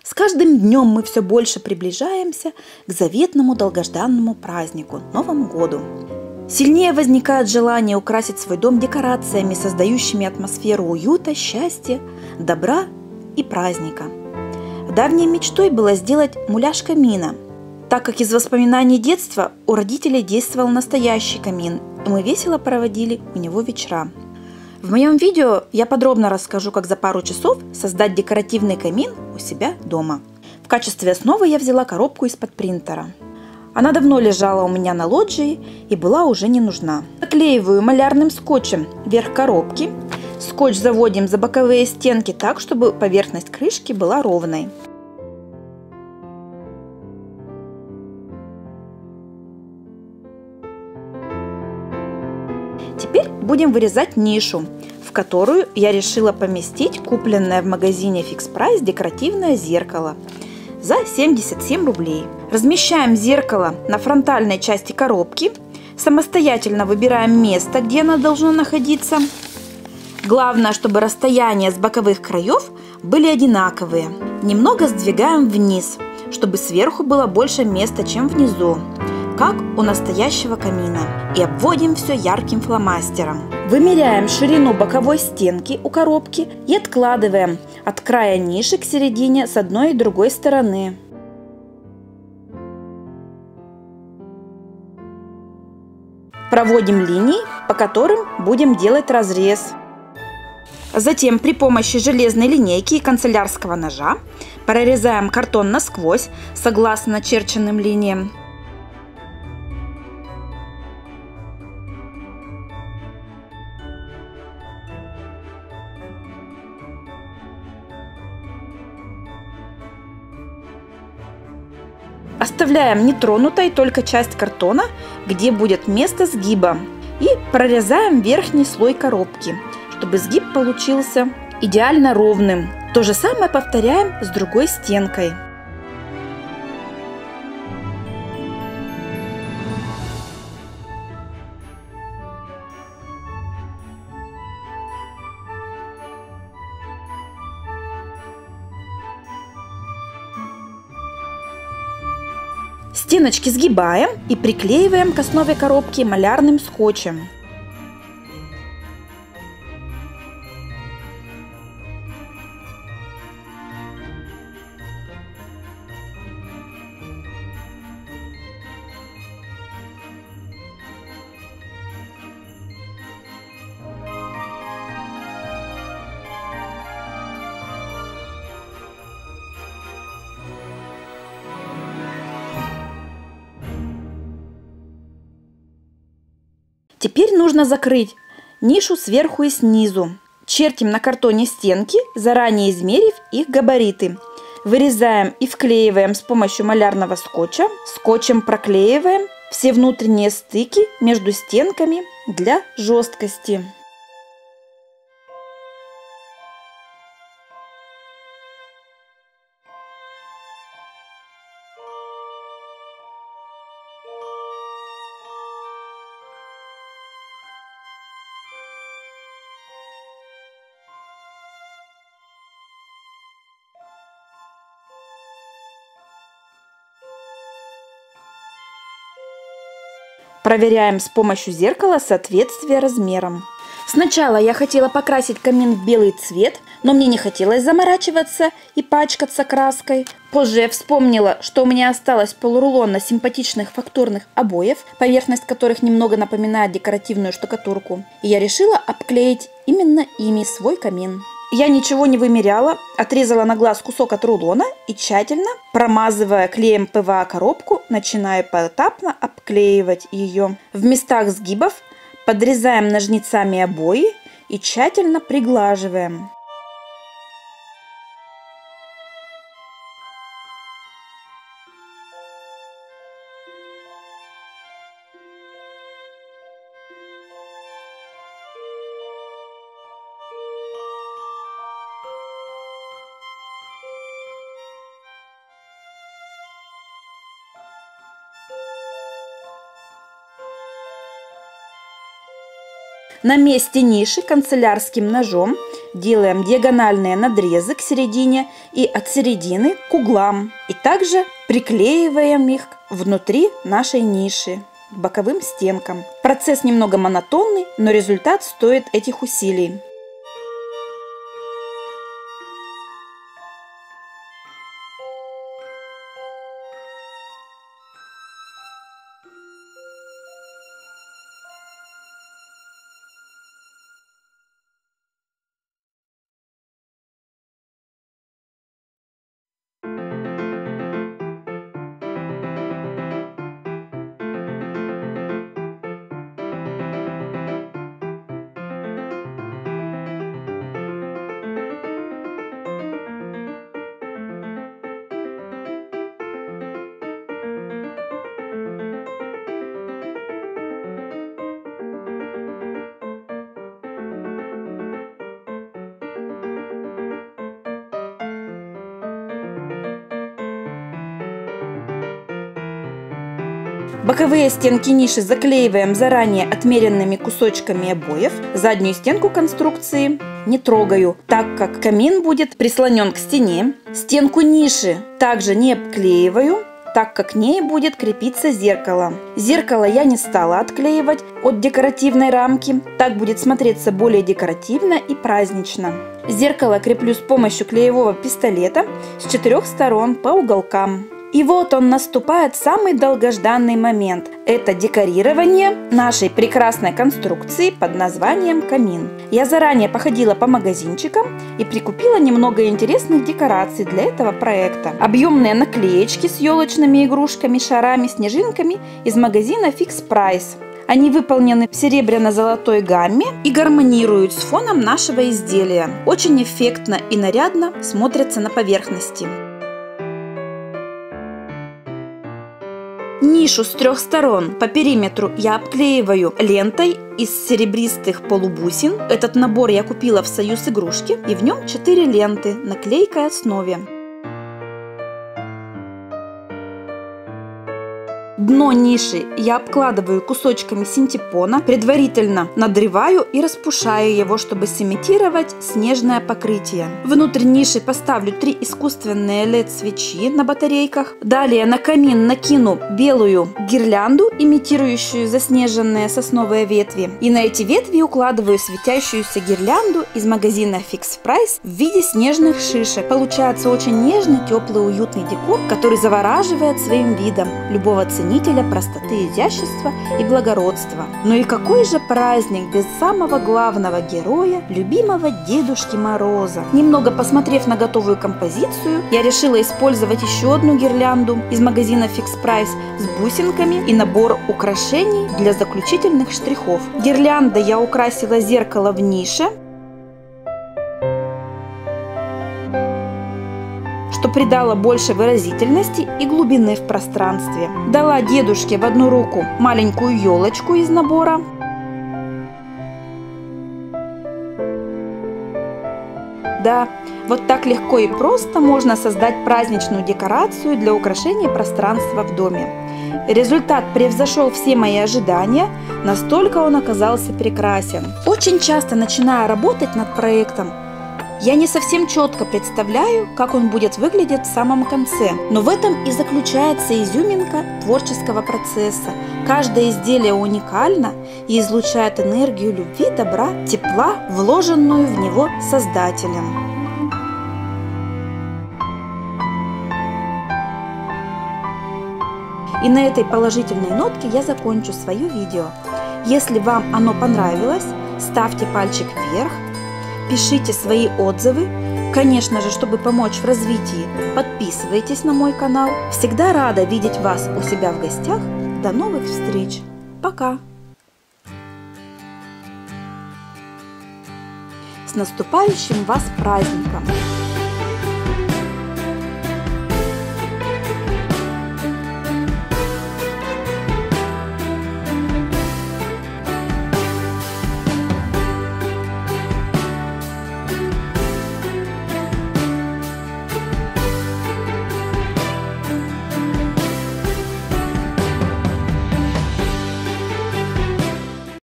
С каждым днем мы все больше приближаемся к заветному долгожданному празднику – Новому году. Сильнее возникает желание украсить свой дом декорациями, создающими атмосферу уюта, счастья, добра и праздника. Давней мечтой было сделать муляж камина, так как из воспоминаний детства у родителей действовал настоящий камин, и мы весело проводили у него вечера. В моем видео я подробно расскажу, как за пару часов создать декоративный камин у себя дома. В качестве основы я взяла коробку из-под принтера. Она давно лежала у меня на лоджии и была уже не нужна. Наклеиваю малярным скотчем верх коробки. Скотч заводим за боковые стенки так, чтобы поверхность крышки была ровной. Теперь будем вырезать нишу, в которую я решила поместить купленное в магазине Fix Price декоративное зеркало за 77 рублей. Размещаем зеркало на фронтальной части коробки, самостоятельно выбираем место, где оно должно находиться. Главное, чтобы расстояния с боковых краев были одинаковые. Немного сдвигаем вниз, чтобы сверху было больше места, чем внизу, как у настоящего камина, и обводим все ярким фломастером. Вымеряем ширину боковой стенки у коробки и откладываем от края ниши к середине с одной и другой стороны. Проводим линии, по которым будем делать разрез. Затем при помощи железной линейки и канцелярского ножа прорезаем картон насквозь согласно начерченным линиям. Оставляем нетронутой только часть картона, где будет место сгиба, и прорезаем верхний слой коробки, чтобы сгиб получился идеально ровным. То же самое повторяем с другой стенкой. Стеночки сгибаем и приклеиваем к основе коробки малярным скотчем. Теперь нужно закрыть нишу сверху и снизу. Чертим на картоне стенки, заранее измерив их габариты. Вырезаем и вклеиваем с помощью малярного скотча. Скотчем проклеиваем все внутренние стыки между стенками для жесткости. Проверяем с помощью зеркала соответствие размерам. Сначала я хотела покрасить камин в белый цвет, но мне не хотелось заморачиваться и пачкаться краской. Позже я вспомнила, что у меня осталось полурулона симпатичных фактурных обоев, поверхность которых немного напоминает декоративную штукатурку. И я решила обклеить именно ими свой камин. Я ничего не вымеряла, отрезала на глаз кусок от рулона и тщательно, промазывая клеем ПВА коробку, начинаю поэтапно обклеивать ее. В местах сгибов подрезаем ножницами обои и тщательно приглаживаем. На месте ниши канцелярским ножом делаем диагональные надрезы к середине и от середины к углам. И также приклеиваем их внутри нашей ниши к боковым стенкам. Процесс немного монотонный, но результат стоит этих усилий. Боковые стенки ниши заклеиваем заранее отмеренными кусочками обоев. Заднюю стенку конструкции не трогаю, так как камин будет прислонен к стене. Стенку ниши также не обклеиваю, так как к ней будет крепиться зеркало. Зеркало я не стала отклеивать от декоративной рамки, так будет смотреться более декоративно и празднично. Зеркало креплю с помощью клеевого пистолета с 4 сторон по уголкам. И вот он наступает самый долгожданный момент. Это декорирование нашей прекрасной конструкции под названием камин. Я заранее походила по магазинчикам и прикупила немного интересных декораций для этого проекта. Объемные наклеечки с елочными игрушками, шарами, снежинками из магазина Fix Price. Они выполнены в серебряно-золотой гамме и гармонируют с фоном нашего изделия. Очень эффектно и нарядно смотрятся на поверхности. Нишу с 3 сторон по периметру я обклеиваю лентой из серебристых полубусин. Этот набор я купила в Союз игрушки, и в нем 4 ленты на клейкой основе. Дно ниши я обкладываю кусочками синтепона, предварительно надрываю и распушаю его, чтобы сымитировать снежное покрытие. Внутрь ниши поставлю 3 искусственные LED-свечи на батарейках. Далее на камин накину белую гирлянду, имитирующую заснеженные сосновые ветви. И на эти ветви укладываю светящуюся гирлянду из магазина Fix Price в виде снежных шишек. Получается очень нежный, теплый, уютный декор, который завораживает своим видом любого ценителя простоты, изящества и благородства. Ну и какой же праздник без самого главного героя, любимого Дедушки Мороза. Немного посмотрев на готовую композицию, я решила использовать еще одну гирлянду из магазина Fix Price с бусинками и набор украшений для заключительных штрихов. Гирляндой я украсила зеркало в нише, что придало больше выразительности и глубины в пространстве. Дала дедушке в одну руку маленькую елочку из набора. Да, вот так легко и просто можно создать праздничную декорацию для украшения пространства в доме. Результат превзошел все мои ожидания, настолько он оказался прекрасен. Очень часто, начиная работать над проектом, я не совсем четко представляю, как он будет выглядеть в самом конце, но в этом и заключается изюминка творческого процесса. Каждое изделие уникально и излучает энергию любви, добра, тепла, вложенную в него Создателем. И на этой положительной нотке я закончу свое видео. Если вам оно понравилось, ставьте пальчик вверх. Пишите свои отзывы. Конечно же, чтобы помочь в развитии, подписывайтесь на мой канал. Всегда рада видеть вас у себя в гостях. До новых встреч. Пока! С наступающим вас праздником!